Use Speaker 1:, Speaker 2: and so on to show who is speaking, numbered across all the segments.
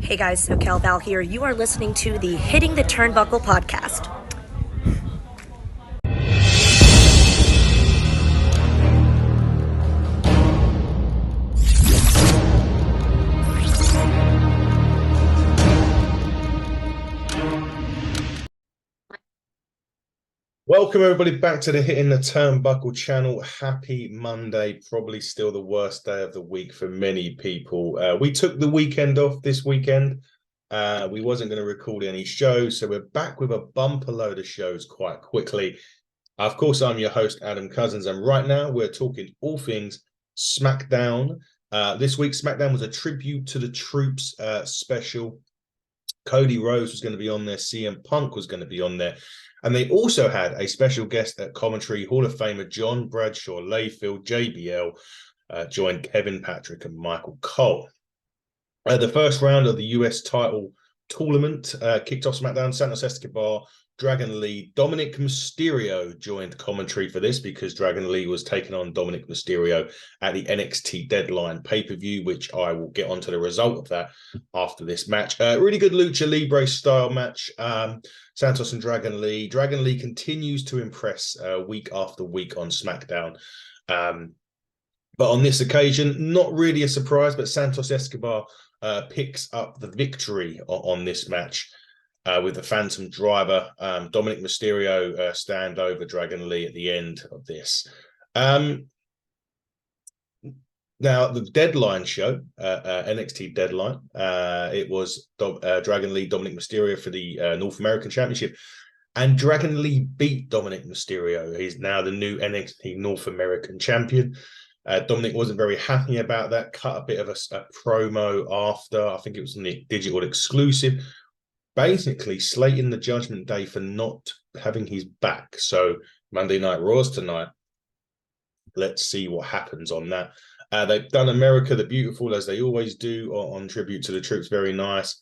Speaker 1: Hey guys, SoCal Val here. You are listening to the Hitting the Turnbuckle podcast.
Speaker 2: Welcome everybody back to the Hitting the Turnbuckle channel. Happy Monday, probably still the worst day of the week for many people. We took the weekend off this weekend. We wasn't going to record any shows, so we're back with a bumper load of shows quite quickly. Of course, I'm your host, Adam Cousins, and right now we're talking all things Smackdown. This week, Smackdown was a tribute to the troops special. Cody Rhodes was going to be on there. CM Punk was going to be on there. And they also had a special guest at commentary, Hall of Famer John Bradshaw Layfield, JBL, joined Kevin Patrick and Michael Cole. The first round of the US title tournament kicked off SmackDown. Santos Escobar, Dragon Lee, Dominic Mysterio joined commentary for this because Dragon Lee was taking on Dominic Mysterio at the NXT Deadline pay-per-view, which I will get onto the result of that after this match. Really good Lucha Libre style match. Santos and Dragon Lee. Dragon Lee continues to impress week after week on SmackDown. But on this occasion, not really a surprise, but Santos Escobar picks up the victory on this match with the Phantom Driver. Dominic Mysterio stand over Dragon Lee at the end of this. Now, the Deadline show, NXT Deadline, it was Dragon Lee, Dominic Mysterio for the North American Championship. And Dragon Lee beat Dominic Mysterio. He's now the new NXT North American Champion. Dominic wasn't very happy about that, cut a bit of a promo after. I think it was the digital exclusive, basically slating the Judgment Day for not having his back. So Monday Night Raw's tonight. Let's see what happens on that. They've done America the Beautiful, as they always do, on tribute to the troops. Very nice.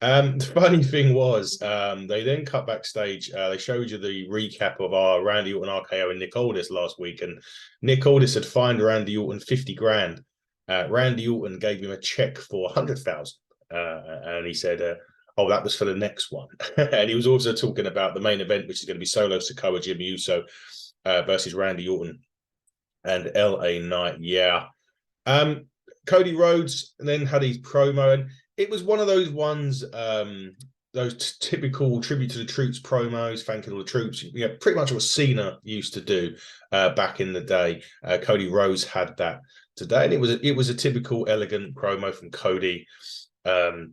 Speaker 2: The funny thing was, they then cut backstage. They showed you the recap of our Randy Orton, RKO, and Nick Aldis last week. And Nick Aldis had fined Randy Orton 50 grand. Randy Orton gave him a check for 100,000. And he said, oh, that was for the next one. And he was also talking about the main event, which is going to be Solo Sikoa, Jimmy Uso versus Randy Orton and LA Knight. Yeah. Cody Rhodes then had his promo, and it was one of those ones, those typical tribute to the troops promos, thanking all the troops. Yeah, pretty much what Cena used to do back in the day. Cody Rhodes had that today, and it was a typical elegant promo from Cody. And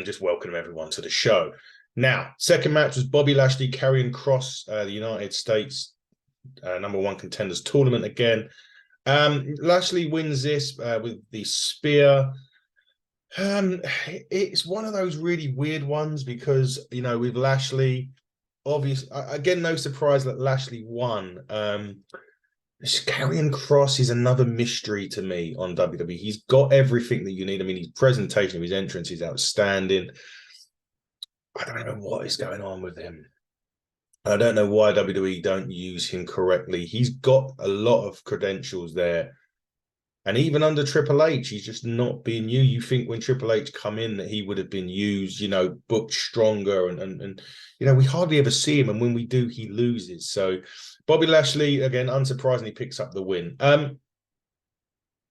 Speaker 2: just welcome everyone to the show. Now, second match was Bobby Lashley carrying Cross, the United States #1 contenders tournament again. Lashley wins this with the spear. It's one of those really weird ones because, with Lashley, obviously, again, no surprise that Lashley won. Carrying Cross is another mystery to me on WWE. He's got everything that you need. I mean, his presentation of his entrance is outstanding. I don't know what is going on with him. I don't know why WWE don't use him correctly. He's got a lot of credentials there. And even under Triple H, he's just not being used. You think when Triple H come in that he would have been used, booked stronger. And we hardly ever see him. And when we do, he loses. So Bobby Lashley, again, unsurprisingly, picks up the win.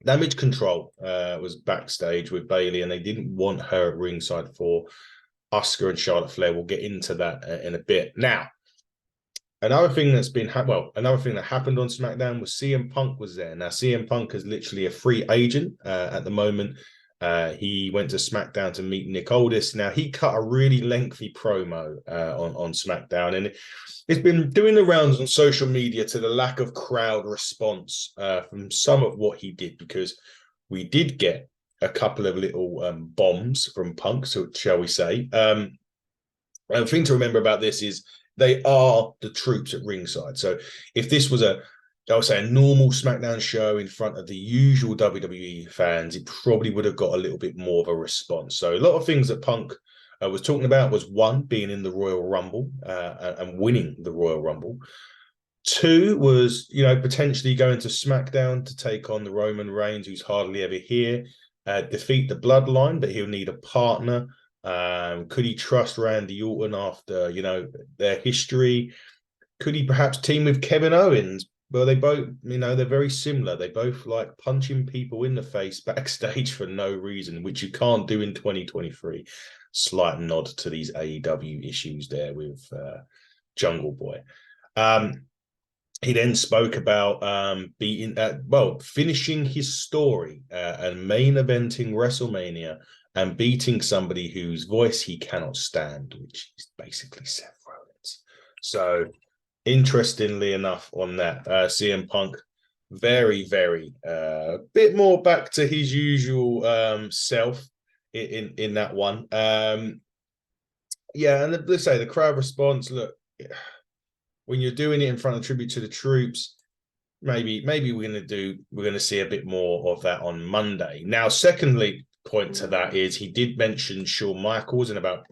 Speaker 2: Damage Control was backstage with Bayley, and they didn't want her at ringside for Asuka and Charlotte Flair. We'll get into that in a bit. Now, another thing that happened on SmackDown was CM Punk was there. Now, CM Punk is literally a free agent at the moment. He went to SmackDown to meet Nick Aldis. Now, he cut a really lengthy promo on SmackDown, and it's been doing the rounds on social media to the lack of crowd response from some of what he did, because we did get a couple of little bombs from Punk, so shall we say. The thing to remember about this is they are the troops at ringside. So if this was a normal SmackDown show in front of the usual WWE fans, it probably would have got a little bit more of a response. So a lot of things that Punk was talking about was, one, being in the Royal Rumble and winning the Royal Rumble. Two was, potentially going to SmackDown to take on the Roman Reigns, who's hardly ever here. defeat the Bloodline, but he'll need a partner. Could he trust Randy Orton after, their history? Could he perhaps team with Kevin Owens? Well, they both, they're very similar. They both like punching people in the face backstage for no reason, which you can't do in 2023. Slight nod to these AEW issues there with Jungle Boy. He then spoke about finishing his story and main eventing WrestleMania and beating somebody whose voice he cannot stand, which is basically Seth Rollins. So, interestingly enough, on that, CM Punk, very, very, bit more back to his usual self in that one. And let's say the crowd response. Look, when you're doing it in front of Tribute to the Troops, maybe we're going to see a bit more of that on Monday. Now, secondly, point to that is he did mention Shawn Michaels and about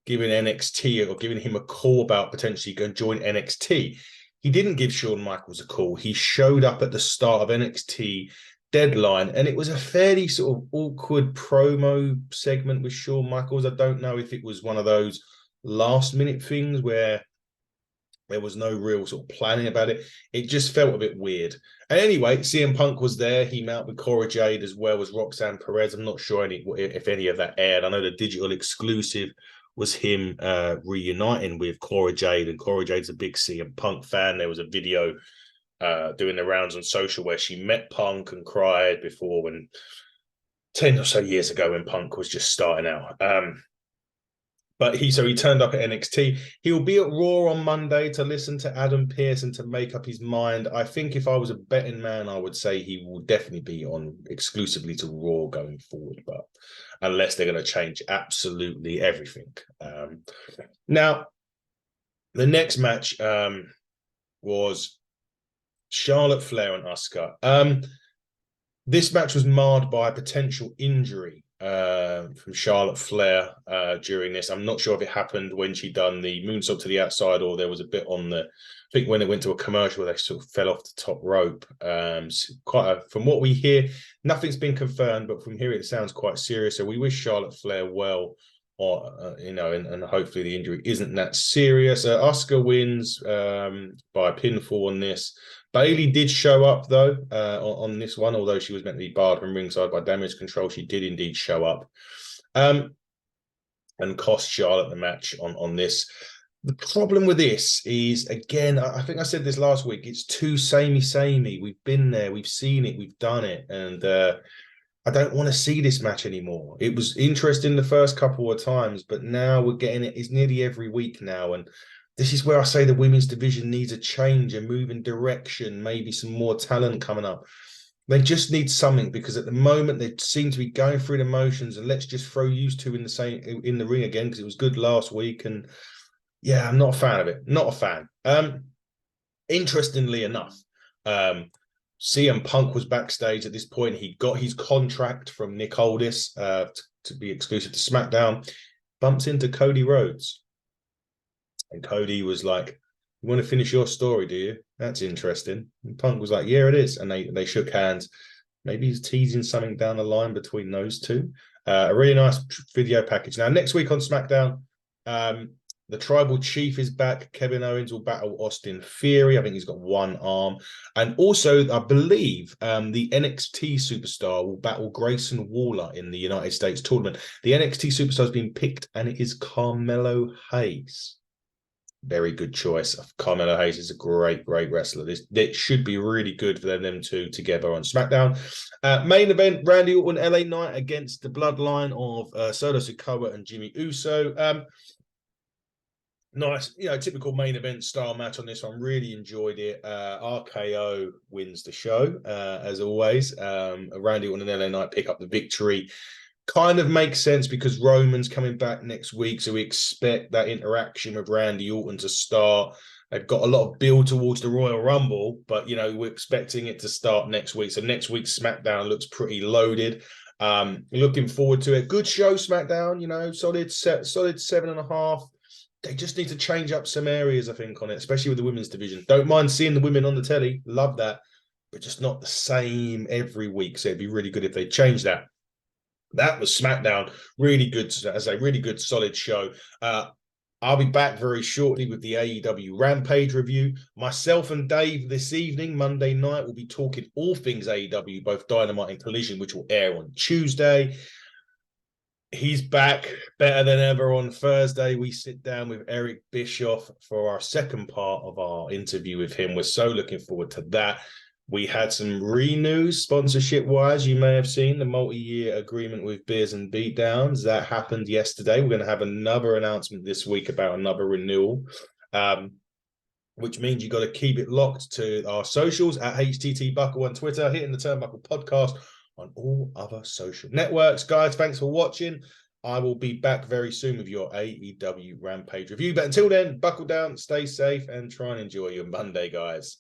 Speaker 2: giving NXT or giving him a call about potentially going to join NXT. He didn't give Shawn Michaels a call. He showed up at the start of NXT Deadline, and it was a fairly sort of awkward promo segment with Shawn Michaels. I don't know if it was one of those last-minute things where there was no real sort of planning about it. It just felt a bit weird. And anyway, CM Punk was there. He met with Cora Jade as well as Roxanne Perez. I'm not sure if any of that aired. I know the digital exclusive was him reuniting with Cora Jade, and Cora Jade's a big CM Punk fan. There was a video doing the rounds on social where she met Punk and cried before, when 10 or so years ago when Punk was just starting out. But he turned up at NXT. He'll be at Raw on Monday to listen to Adam Pearce and to make up his mind. I think if I was a betting man, I would say he will definitely be on exclusively to Raw going forward, but unless they're going to change absolutely everything. Now, the next match was Charlotte Flair and Asuka. This match was marred by a potential injury from Charlotte Flair during this. I'm not sure if it happened when she done the moonsault to the outside, or there was a bit on I think when it went to a commercial, they sort of fell off the top rope. From what we hear, nothing's been confirmed, but from here it sounds quite serious. So we wish Charlotte Flair well, and hopefully the injury isn't that serious. Asuka wins by pinfall on this. Bayley did show up, though, on this one, although she was meant to be barred from ringside by damage control. She did indeed show up and cost Charlotte the match on this. The problem with this is, again, I think I said this last week, it's too samey. We've been there, we've seen it, we've done it, and I don't want to see this match anymore. It was interesting the first couple of times, but now we're getting it. It's nearly every week now, and this is where I say the women's division needs a change, a move in direction, maybe some more talent coming up. They just need something, because at the moment they seem to be going through the motions, and let's just throw you two in the ring again because it was good last week. And yeah, I'm not a fan of it. Not a fan. Interestingly enough, CM Punk was backstage at this point. He got his contract from Nick Aldis to be exclusive to Smackdown. Bumps into Cody Rhodes. And Cody was like, "You want to finish your story, do you? That's interesting." And Punk was like, "Yeah, it is." And they shook hands. Maybe he's teasing something down the line between those two. A really nice video package. Now, next week on SmackDown, the Tribal Chief is back. Kevin Owens will battle Austin Theory. I think he's got one arm. And also, I believe the NXT superstar will battle Grayson Waller in the United States tournament. The NXT superstar has been picked, and it is Carmelo Hayes. Very good choice. Carmelo Hayes is a great wrestler. This should be really good for them two together on SmackDown. Main event, Randy Orton, LA Knight against the bloodline of Solo Sikoa and Jimmy Uso. Nice, typical main event style match on this one. Really enjoyed it. RKO wins the show, as always. Randy Orton and LA Knight pick up the victory. Kind of makes sense because Roman's coming back next week, so we expect that interaction with Randy Orton to start. They've got a lot of build towards the Royal Rumble, but we're expecting it to start next week. So next week's SmackDown looks pretty loaded. Looking forward to it. Good show, SmackDown. Solid 7.5. They just need to change up some areas, I think, on it, especially with the women's division. Don't mind seeing the women on the telly, love that, but just not the same every week. So it'd be really good if they change that. That was Smackdown. Really good, as a really good, solid show. I'll be back very shortly with the AEW Rampage review. Myself and Dave this evening, Monday night, will be talking all things AEW, both Dynamite and Collision, which will air on Tuesday. He's back better than ever on Thursday. We sit down with Eric Bischoff for our second part of our interview with him. We're so looking forward to that. We had some renews sponsorship-wise. You may have seen the multi-year agreement with Beers and Beatdowns. That happened yesterday. We're going to have another announcement this week about another renewal, which means you've got to keep it locked to our socials at HTT Buckle on Twitter, Hitting the Turnbuckle podcast on all other social networks. Guys, thanks for watching. I will be back very soon with your AEW Rampage review. But until then, buckle down, stay safe, and try and enjoy your Monday, guys.